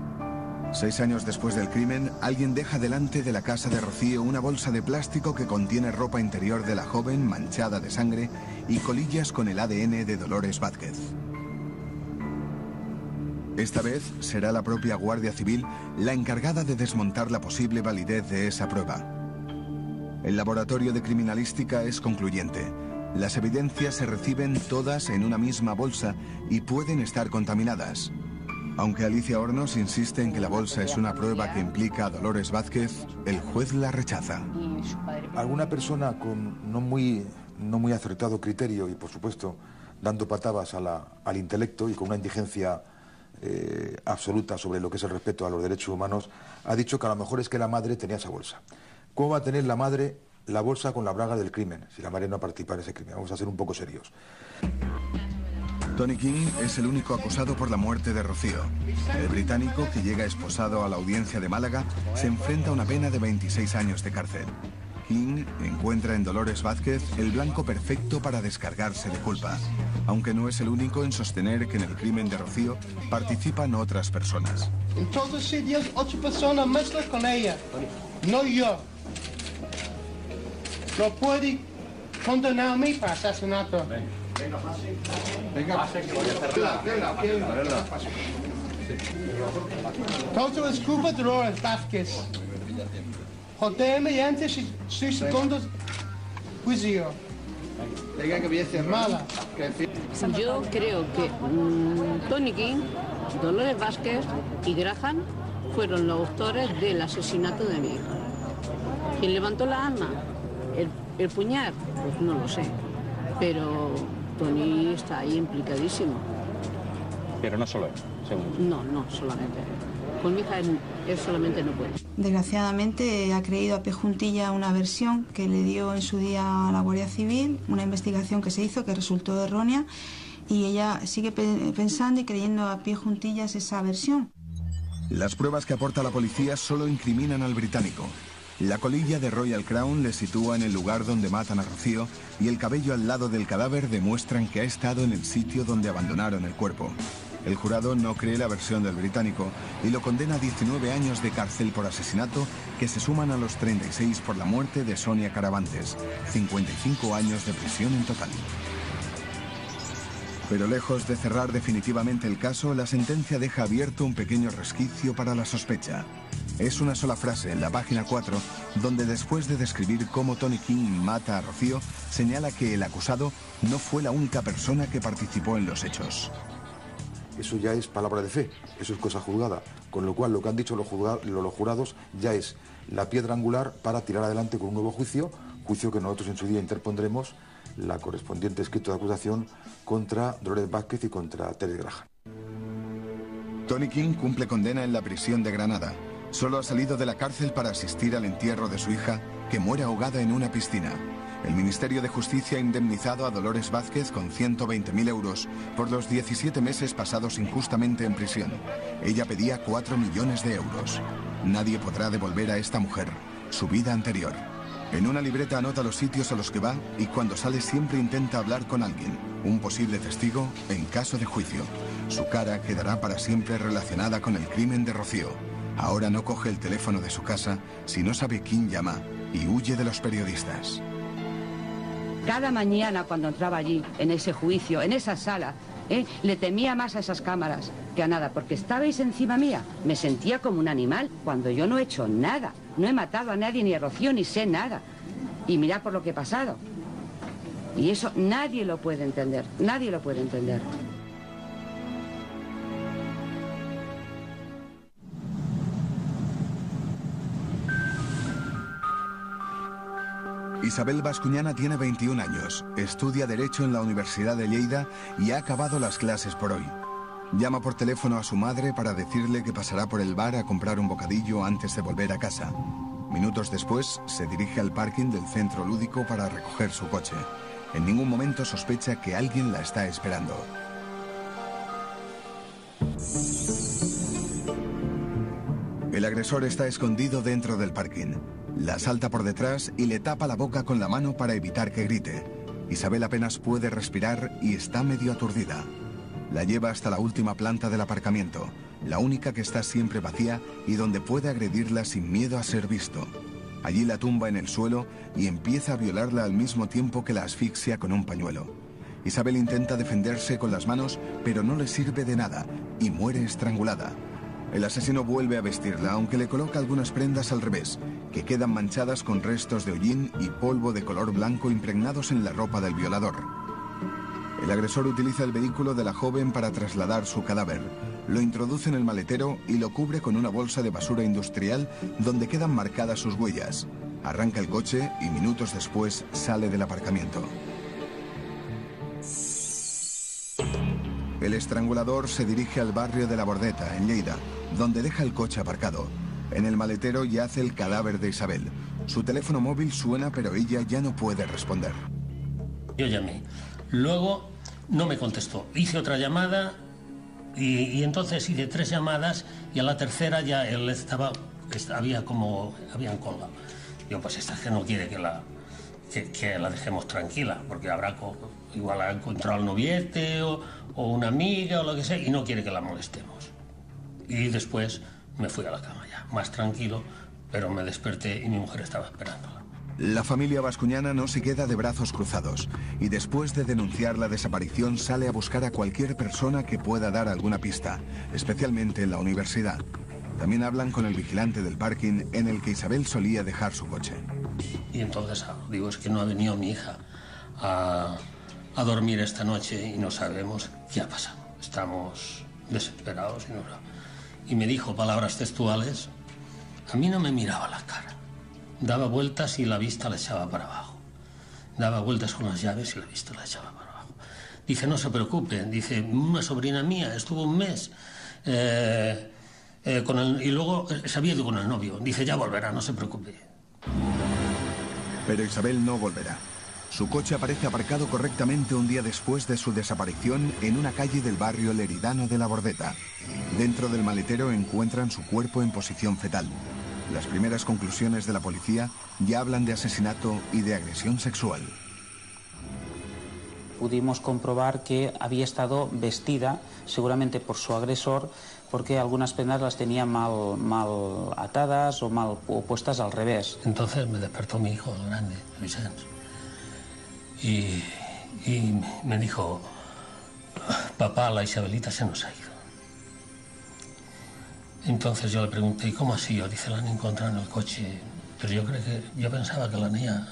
6 años después del crimen, alguien deja delante de la casa de Rocío una bolsa de plástico que contiene ropa interior de la joven manchada de sangre y colillas con el ADN de Dolores Vázquez. Esta vez será la propia Guardia Civil la encargada de desmontar la posible validez de esa prueba. El laboratorio de criminalística es concluyente. Las evidencias se reciben todas en una misma bolsa y pueden estar contaminadas. Aunque Alicia Hornos insiste en que la bolsa es una prueba que implica a Dolores Vázquez, el juez la rechaza. Alguna persona con no muy acertado criterio y, por supuesto, dando patadas al intelecto y con una indigencia absoluta sobre lo que es el respeto a los derechos humanos, ha dicho que a lo mejor es que la madre tenía esa bolsa. ¿Cómo va a tener la madre la bolsa con la braga del crimen si la madre no participa en ese crimen? Vamos a ser un poco serios. Tony King es el único acusado por la muerte de Rocío. El británico, que llega esposado a la audiencia de Málaga, se enfrenta a una pena de 26 años de cárcel. King encuentra en Dolores Vázquez el blanco perfecto para descargarse de culpa, aunque no es el único en sostener que en el crimen de Rocío participan otras personas. En todos sitios, 8 personas mezclan con ella, no yo. No puede condenar a mí para asesinato. Venga, todo es culpa de Dolores Vázquez. Jodeme antes su segundo juicio. Venga, que viene mala. Yo creo que Tony King, Dolores Vázquez y Graham fueron los autores del asesinato de mi hija. ¿Quién levantó la arma? ¿El puñal? Pues no lo sé. Pero Tony está ahí implicadísimo. Pero no solo él, según. No solamente él. Con mi hija él solamente no puede. Desgraciadamente ha creído a pie juntilla una versión que le dio en su día a la Guardia Civil, una investigación que se hizo que resultó errónea, y ella sigue pensando y creyendo a pie juntillas esa versión. Las pruebas que aporta la policía solo incriminan al británico. La colilla de Royal Crown le sitúa en el lugar donde matan a Rocío y el cabello al lado del cadáver demuestran que ha estado en el sitio donde abandonaron el cuerpo. El jurado no cree la versión del británico y lo condena a 19 años de cárcel por asesinato, que se suman a los 36 por la muerte de Sonia Caravantes, 55 años de prisión en total. Pero lejos de cerrar definitivamente el caso, la sentencia deja abierto un pequeño resquicio para la sospecha. Es una sola frase en la página 4, donde después de describir cómo Tony King mata a Rocío, señala que el acusado no fue la única persona que participó en los hechos. Eso ya es palabra de fe, eso es cosa juzgada, con lo cual lo que han dicho los jurados ya es la piedra angular para tirar adelante con un nuevo juicio que nosotros en su día interpondremos la correspondiente escrito de acusación contra Dolores Vázquez y contra Terry Graham. Tony King cumple condena en la prisión de Granada. Solo ha salido de la cárcel para asistir al entierro de su hija, que muere ahogada en una piscina. El Ministerio de Justicia ha indemnizado a Dolores Vázquez con 120.000 euros por los 17 meses pasados injustamente en prisión. Ella pedía 4 millones de euros. Nadie podrá devolver a esta mujer su vida anterior. En una libreta anota los sitios a los que va y cuando sale siempre intenta hablar con alguien, un posible testigo en caso de juicio. Su cara quedará para siempre relacionada con el crimen de Rocío. Ahora no coge el teléfono de su casa si no sabe quién llama y huye de los periodistas. Cada mañana cuando entraba allí, en ese juicio, en esa sala, le temía más a esas cámaras que a nada, porque estabais encima mía. Me sentía como un animal cuando yo no he hecho nada. No he matado a nadie, ni a Rocío, ni sé nada. Y mirad por lo que he pasado. Y eso nadie lo puede entender, nadie lo puede entender. Isabel Bascuñana tiene 21 años, estudia Derecho en la Universidad de Lleida y ha acabado las clases por hoy. Llama por teléfono a su madre para decirle que pasará por el bar a comprar un bocadillo antes de volver a casa. Minutos después, se dirige al parking del centro lúdico para recoger su coche. En ningún momento sospecha que alguien la está esperando. El agresor está escondido dentro del parking. La asalta por detrás y le tapa la boca con la mano para evitar que grite. Isabel apenas puede respirar y está medio aturdida. La lleva hasta la última planta del aparcamiento, la única que está siempre vacía y donde puede agredirla sin miedo a ser visto. Allí la tumba en el suelo y empieza a violarla al mismo tiempo que la asfixia con un pañuelo. Isabel intenta defenderse con las manos, pero no le sirve de nada y muere estrangulada. El asesino vuelve a vestirla, aunque le coloca algunas prendas al revés, que quedan manchadas con restos de hollín y polvo de color blanco impregnados en la ropa del violador. El agresor utiliza el vehículo de la joven para trasladar su cadáver. Lo introduce en el maletero y lo cubre con una bolsa de basura industrial donde quedan marcadas sus huellas. Arranca el coche y minutos después sale del aparcamiento. El estrangulador se dirige al barrio de La Bordeta, en Lleida, donde deja el coche aparcado. En el maletero yace el cadáver de Isabel. Su teléfono móvil suena, pero ella ya no puede responder. Yo llamé. Luego no me contestó. Hice otra llamada y entonces hice 3 llamadas y a la tercera ya él habían colgado. Yo, pues esta que no quiere que la dejemos tranquila, porque igual ha encontrado al noviete o una amiga o lo que sea y no quiere que la molestemos. Y después me fui a la cama ya, más tranquilo, pero me desperté y mi mujer estaba esperándola. La familia bascuñana no se queda de brazos cruzados y después de denunciar la desaparición sale a buscar a cualquier persona que pueda dar alguna pista, especialmente en la universidad. También hablan con el vigilante del parking en el que Isabel solía dejar su coche. Y entonces digo, es que no ha venido mi hija a dormir esta noche y no sabemos qué ha pasado. Estamos desesperados. Y me dijo palabras textuales, a mí no me miraba la cara. Daba vueltas y la vista la echaba para abajo. Daba vueltas con las llaves y la vista la echaba para abajo. Dice, no se preocupe. Dice, una sobrina mía estuvo un mes y luego se había ido con el novio. Dice, ya volverá, no se preocupe. Pero Isabel no volverá. Su coche aparece aparcado correctamente un día después de su desaparición en una calle del barrio leridano de La Bordeta. Dentro del maletero encuentran su cuerpo en posición fetal. Las primeras conclusiones de la policía ya hablan de asesinato y de agresión sexual. Pudimos comprobar que había estado vestida, seguramente por su agresor, porque algunas prendas las tenía mal atadas o puestas al revés. Entonces me despertó mi hijo, el grande, Vicente, y me dijo, papá, la Isabelita se nos ha ido. Entonces yo le pregunté, ¿y cómo así? Dice, la han encontrado en el coche, pero yo pensaba que la niña,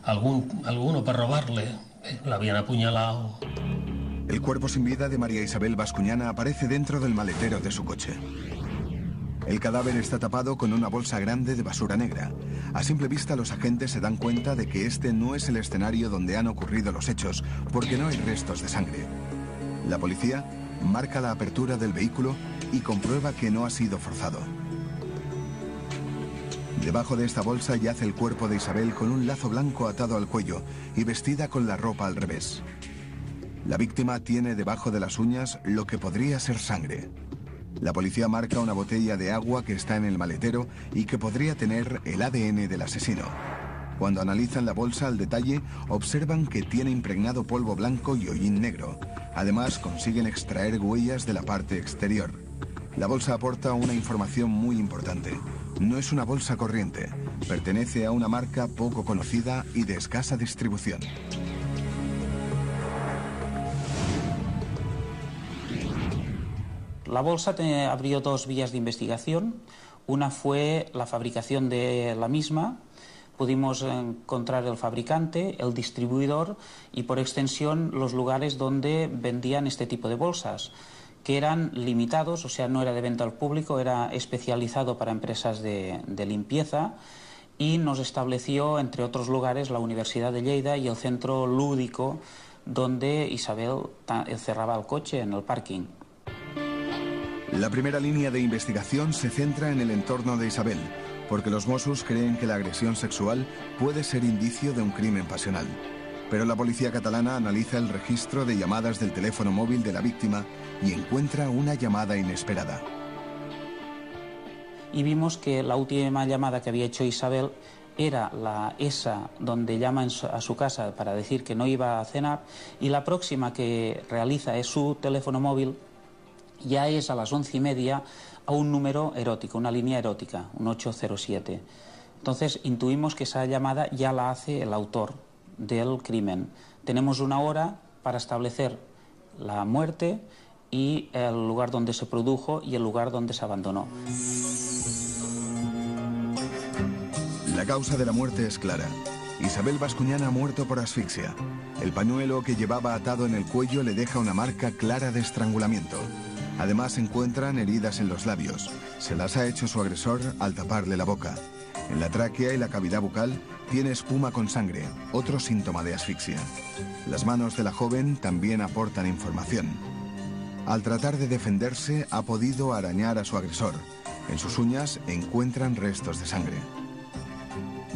alguno para robarle, la habían apuñalado. El cuerpo sin vida de María Isabel Bascuñana aparece dentro del maletero de su coche. El cadáver está tapado con una bolsa grande de basura negra. A simple vista los agentes se dan cuenta de que este no es el escenario donde han ocurrido los hechos, porque no hay restos de sangre. La policía marca la apertura del vehículo y comprueba que no ha sido forzado. Debajo de esta bolsa yace el cuerpo de Isabel con un lazo blanco atado al cuello y vestida con la ropa al revés. La víctima tiene debajo de las uñas lo que podría ser sangre. La policía marca una botella de agua que está en el maletero y que podría tener el ADN del asesino. Cuando analizan la bolsa al detalle, observan que tiene impregnado polvo blanco y hollín negro. Además, consiguen extraer huellas de la parte exterior. La bolsa aporta una información muy importante. No es una bolsa corriente. Pertenece a una marca poco conocida y de escasa distribución. La bolsa abrió 2 vías de investigación. Una fue la fabricación de la misma. Pudimos encontrar el fabricante, el distribuidor y por extensión los lugares donde vendían este tipo de bolsas, que eran limitados, o sea, no era de venta al público, era especializado para empresas de limpieza, y nos estableció, entre otros lugares, la Universidad de Lleida y el centro lúdico donde Isabel cerraba el coche en el parking. La primera línea de investigación se centra en el entorno de Isabel, porque los Mossos creen que la agresión sexual puede ser indicio de un crimen pasional. Pero la policía catalana analiza el registro de llamadas del teléfono móvil de la víctima y encuentra una llamada inesperada. Y vimos que la última llamada que había hecho Isabel era esa donde llama a su casa para decir que no iba a cenar, y la próxima que realiza es su teléfono móvil, ya es a las 11:30 a un número erótico, una línea erótica, un 807. Entonces intuimos que esa llamada ya la hace el autor del crimen. Tenemos una hora para establecer la muerte y el lugar donde se produjo y el lugar donde se abandonó. La causa de la muerte es clara. Isabel Bascuñana ha muerto por asfixia. El pañuelo que llevaba atado en el cuello le deja una marca clara de estrangulamiento. Además se encuentran heridas en los labios. Se las ha hecho su agresor al taparle la boca. En la tráquea y la cavidad bucal tiene espuma con sangre, otro síntoma de asfixia. Las manos de la joven también aportan información. Al tratar de defenderse, ha podido arañar a su agresor. En sus uñas encuentran restos de sangre.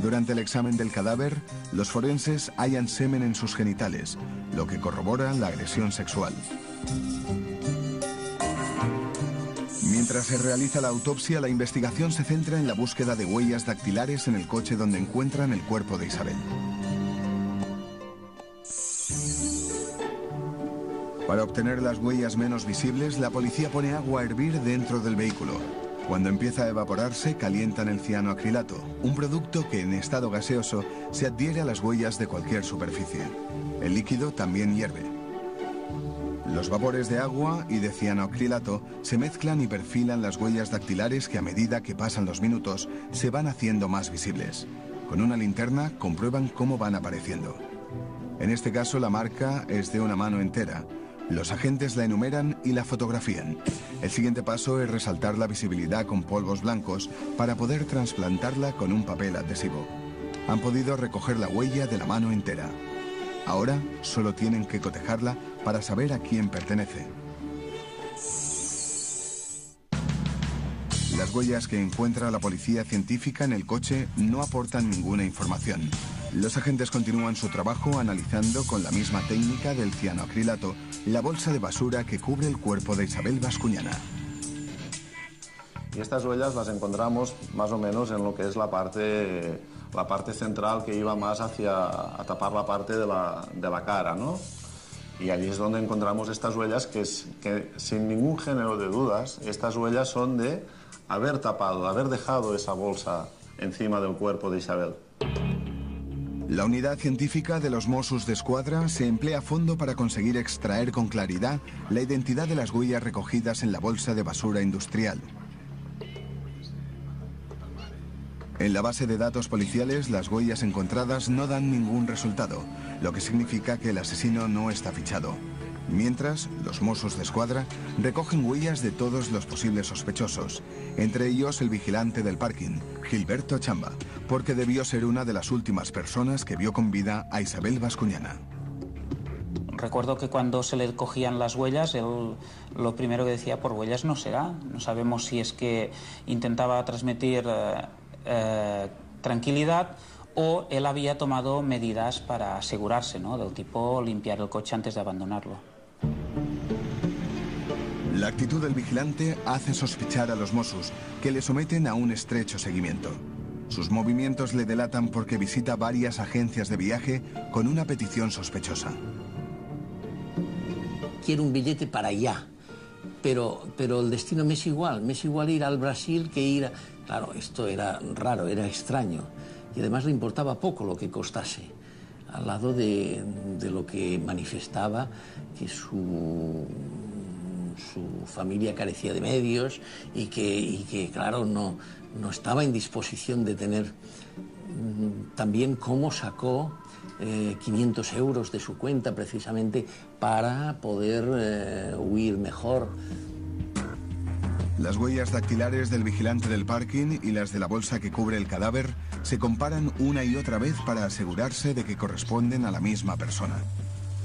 Durante el examen del cadáver, los forenses hallan semen en sus genitales, lo que corrobora la agresión sexual. Mientras se realiza la autopsia, la investigación se centra en la búsqueda de huellas dactilares en el coche donde encuentran el cuerpo de Isabel. Para obtener las huellas menos visibles, la policía pone agua a hervir dentro del vehículo. Cuando empieza a evaporarse, calientan el cianoacrilato, un producto que en estado gaseoso se adhiere a las huellas de cualquier superficie. El líquido también hierve. Los vapores de agua y de cianoacrilato se mezclan y perfilan las huellas dactilares que a medida que pasan los minutos se van haciendo más visibles. Con una linterna comprueban cómo van apareciendo. En este caso la marca es de una mano entera. Los agentes la enumeran y la fotografían. El siguiente paso es resaltar la visibilidad con polvos blancos para poder trasplantarla con un papel adhesivo. Han podido recoger la huella de la mano entera. Ahora solo tienen que cotejarla para saber a quién pertenece. Las huellas que encuentra la policía científica en el coche no aportan ninguna información. Los agentes continúan su trabajo analizando con la misma técnica del cianoacrilato la bolsa de basura que cubre el cuerpo de Isabel Bascuñana. Y estas huellas las encontramos más o menos en lo que es la parte central que iba más hacia a tapar la parte de la cara, ¿no? Y allí es donde encontramos estas huellas que sin ningún género de dudas, estas huellas son de haber tapado, haber dejado esa bolsa encima del cuerpo de Isabel. La unidad científica de los Mossos d'Esquadra se emplea a fondo para conseguir extraer con claridad la identidad de las huellas recogidas en la bolsa de basura industrial. En la base de datos policiales, las huellas encontradas no dan ningún resultado, lo que significa que el asesino no está fichado. Mientras, los Mossos d'Esquadra recogen huellas de todos los posibles sospechosos, entre ellos el vigilante del parking, Gilberto Chamba, porque debió ser una de las últimas personas que vio con vida a Isabel Bascuñana. Recuerdo que cuando se le cogían las huellas, él lo primero que decía, por huellas no será. No sabemos si es que intentaba transmitir tranquilidad o él había tomado medidas para asegurarse, ¿no? Del tipo limpiar el coche antes de abandonarlo. La actitud del vigilante hace sospechar a los Mossos, que le someten a un estrecho seguimiento. Sus movimientos le delatan porque visita varias agencias de viaje con una petición sospechosa. Quiero un billete para allá, pero el destino me es igual ir al Brasil que ir a... Claro, esto era raro, era extraño, y además le importaba poco lo que costase, al lado de lo que manifestaba que su familia carecía de medios y que claro, no estaba en disposición de tener. También cómo sacó 500 euros de su cuenta precisamente para poder huir mejor. Las huellas dactilares del vigilante del parking y las de la bolsa que cubre el cadáver se comparan una y otra vez para asegurarse de que corresponden a la misma persona.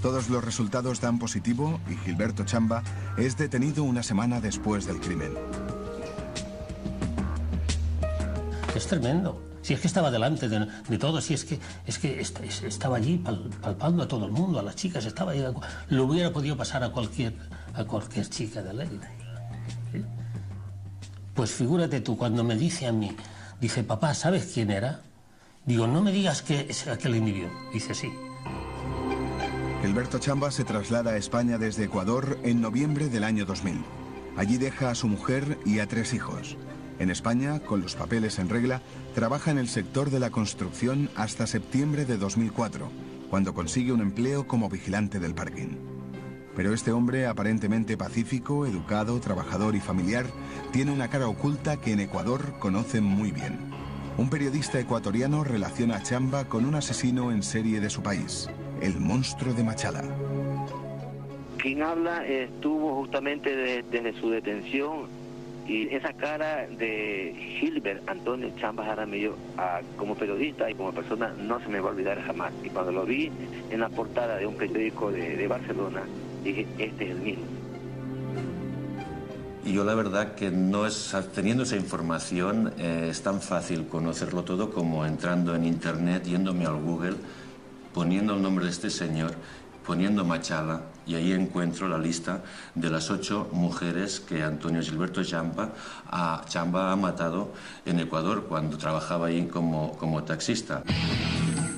Todos los resultados dan positivo y Gilberto Chamba es detenido una semana después del crimen. Es tremendo. Si es que estaba delante de todo, si es que estaba allí palpando a todo el mundo, a las chicas, estaba ahí. Lo hubiera podido pasar a cualquier chica de Lérida. ¿Sí? Pues figúrate tú, cuando me dice a mí, dice, papá, ¿sabes quién era? Digo, no me digas que es aquel individuo. Dice, sí. Gilberto Chamba se traslada a España desde Ecuador en noviembre del año 2000. Allí deja a su mujer y a 3 hijos. En España, con los papeles en regla, trabaja en el sector de la construcción hasta septiembre de 2004, cuando consigue un empleo como vigilante del parking. Pero este hombre, aparentemente pacífico, educado, trabajador y familiar, tiene una cara oculta que en Ecuador conocen muy bien. Un periodista ecuatoriano relaciona a Chamba con un asesino en serie de su país, el monstruo de Machala. Quien habla estuvo justamente desde su detención, y esa cara de Gilbert Antonio Chamba Jaramillo como periodista y como persona no se me va a olvidar jamás. Y cuando lo vi en la portada de un periódico de Barcelona, dije, este es el mismo. Y yo la verdad que no es, teniendo esa información, es tan fácil conocerlo todo como entrando en internet, yéndome al Google, poniendo el nombre de este señor, poniendo Machala, y ahí encuentro la lista de las 8 mujeres que Antonio Gilberto Chamba ha matado en Ecuador cuando trabajaba ahí como taxista.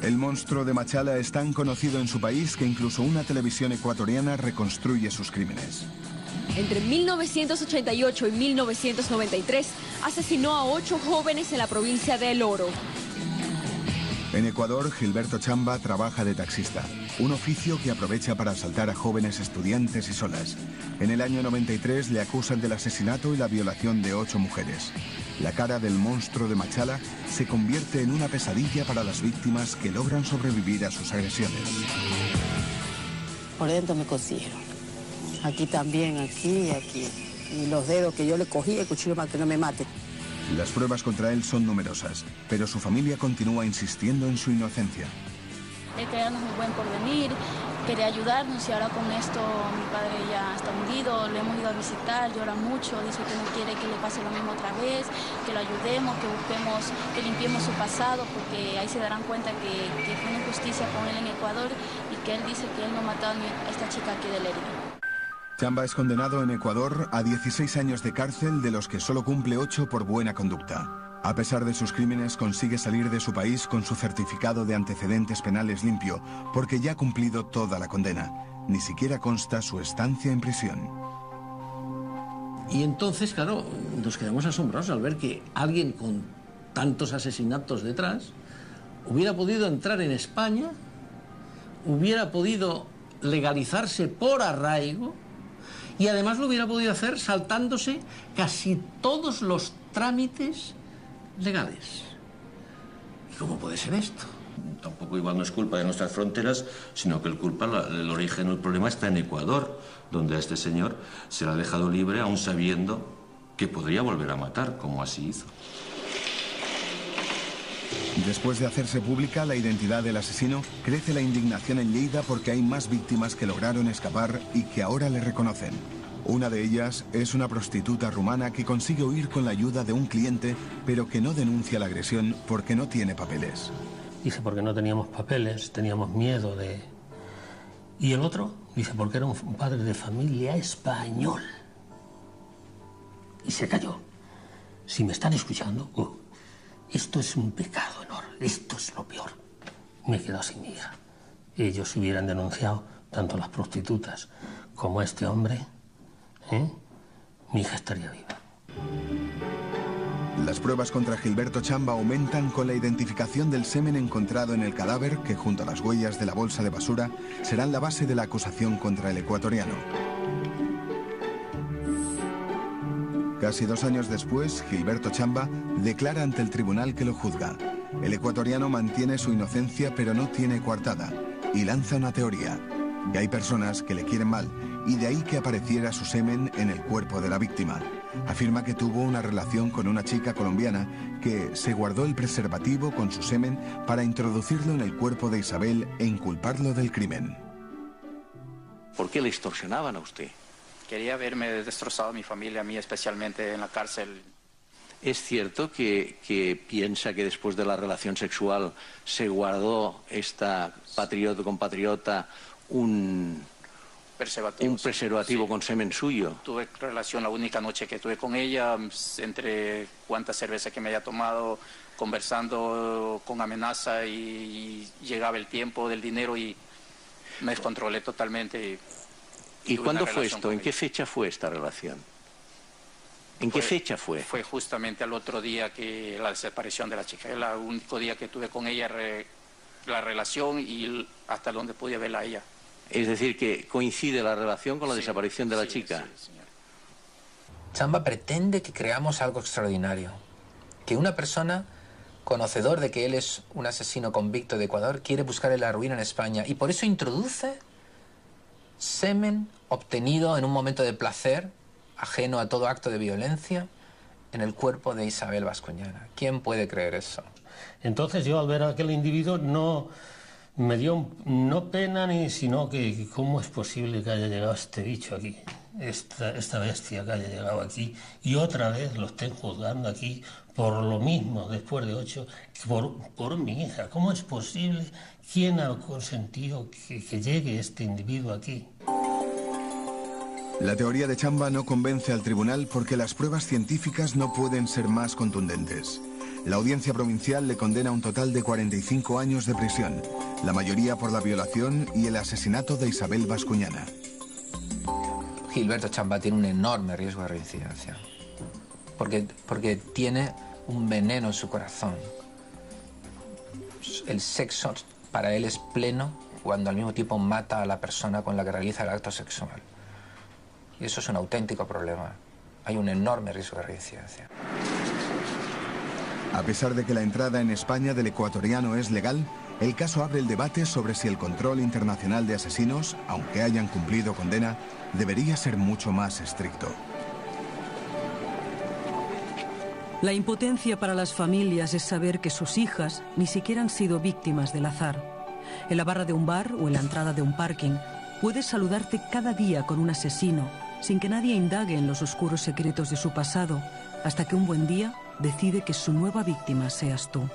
El monstruo de Machala es tan conocido en su país que incluso una televisión ecuatoriana reconstruye sus crímenes. Entre 1988 y 1993 asesinó a 8 jóvenes en la provincia de El Oro. En Ecuador, Gilberto Chamba trabaja de taxista, un oficio que aprovecha para asaltar a jóvenes estudiantes y solas. En el año 93 le acusan del asesinato y la violación de 8 mujeres. La cara del monstruo de Machala se convierte en una pesadilla para las víctimas que logran sobrevivir a sus agresiones. Por dentro me cosieron. Aquí también, aquí y aquí. Y los dedos que yo le cogí, el cuchillo para que no me mate. Las pruebas contra él son numerosas, pero su familia continúa insistiendo en su inocencia. Él quería darnos un buen porvenir, quería ayudarnos y ahora con esto mi padre ya está hundido, le hemos ido a visitar, llora mucho, dice que no quiere que le pase lo mismo otra vez, que lo ayudemos, que busquemos, que limpiemos su pasado, porque ahí se darán cuenta que fue una injusticia con él en Ecuador y que él dice que él no ha matado a esta chica aquí de Lérida. Chamba es condenado en Ecuador a 16 años de cárcel, de los que solo cumple 8 por buena conducta. A pesar de sus crímenes, consigue salir de su país con su certificado de antecedentes penales limpio, porque ya ha cumplido toda la condena. Ni siquiera consta su estancia en prisión. Y entonces, claro, nos quedamos asombrados al ver que alguien con tantos asesinatos detrás hubiera podido entrar en España, hubiera podido legalizarse por arraigo, y además lo hubiera podido hacer saltándose casi todos los trámites legales. ¿Y cómo puede ser esto? Tampoco igual no es culpa de nuestras fronteras, sino que el origen del problema está en Ecuador, donde a este señor se le ha dejado libre aún sabiendo que podría volver a matar, como así hizo. Después de hacerse pública la identidad del asesino, crece la indignación en Lleida porque hay más víctimas que lograron escapar y que ahora le reconocen. Una de ellas es una prostituta rumana que consigue huir con la ayuda de un cliente, pero que no denuncia la agresión porque no tiene papeles. Dice, porque no teníamos papeles, teníamos miedo de... Y el otro, dice, porque era un padre de familia español. Y se cayó. Si me están escuchando... esto es un pecado enorme, esto es lo peor. Me he quedado sin mi hija. Ellos hubieran denunciado tanto a las prostitutas como a este hombre, mi hija estaría viva. Las pruebas contra Gilberto Chamba aumentan con la identificación del semen encontrado en el cadáver, que junto a las huellas de la bolsa de basura serán la base de la acusación contra el ecuatoriano. Casi 2 años después, Gilberto Chamba declara ante el tribunal que lo juzga. El ecuatoriano mantiene su inocencia, pero no tiene coartada, y lanza una teoría: que hay personas que le quieren mal, y de ahí que apareciera su semen en el cuerpo de la víctima. Afirma que tuvo una relación con una chica colombiana que se guardó el preservativo con su semen para introducirlo en el cuerpo de Isabel e inculparlo del crimen. ¿Por qué le extorsionaban a usted? Quería verme destrozado a mi familia, a mí especialmente en la cárcel. ¿Es cierto que piensa que después de la relación sexual se guardó esta compatriota un preservativo sí, con semen suyo? Tuve relación la única noche que tuve con ella, entre cuántas cervezas que me haya tomado, conversando con amenaza, y llegaba el tiempo del dinero y me descontrolé totalmente. ¿Y cuándo fue esto? ¿En qué fecha fue esta relación? ¿En qué fecha fue? Fue justamente al otro día que la desaparición de la chica. El único día que tuve con ella la relación y hasta donde pude verla a ella. Es decir, que coincide la relación con la desaparición de la chica. Sí, señor. Chamba pretende que creamos algo extraordinario. Que una persona, conocedor de que él es un asesino convicto de Ecuador, quiere buscarle la ruina en España. Y por eso introduce semen obtenido en un momento de placer, ajeno a todo acto de violencia, en el cuerpo de Isabel Bascuñana. ¿Quién puede creer eso? Entonces yo al ver a aquel individuo no me dio no pena ni sino que cómo es posible que haya llegado este bicho aquí, esta bestia que haya llegado aquí y otra vez lo estén juzgando aquí por lo mismo después de 8 por mi hija. ¿Cómo es posible? ¿Quién ha consentido que llegue este individuo aquí? La teoría de Chamba no convence al tribunal porque las pruebas científicas no pueden ser más contundentes. La audiencia provincial le condena un total de 45 años de prisión, la mayoría por la violación y el asesinato de Isabel Bascuñana. Gilberto Chamba tiene un enorme riesgo de reincidencia, porque tiene un veneno en su corazón. El sexo para él es pleno cuando al mismo tiempo mata a la persona con la que realiza el acto sexual. Y eso es un auténtico problema. Hay un enorme riesgo de reincidencia. A pesar de que la entrada en España del ecuatoriano es legal, el caso abre el debate sobre si el control internacional de asesinos, aunque hayan cumplido condena, debería ser mucho más estricto. La impotencia para las familias es saber que sus hijas ni siquiera han sido víctimas del azar. En la barra de un bar o en la entrada de un parking, puedes saludarte cada día con un asesino, sin que nadie indague en los oscuros secretos de su pasado, hasta que un buen día decide que su nueva víctima seas tú.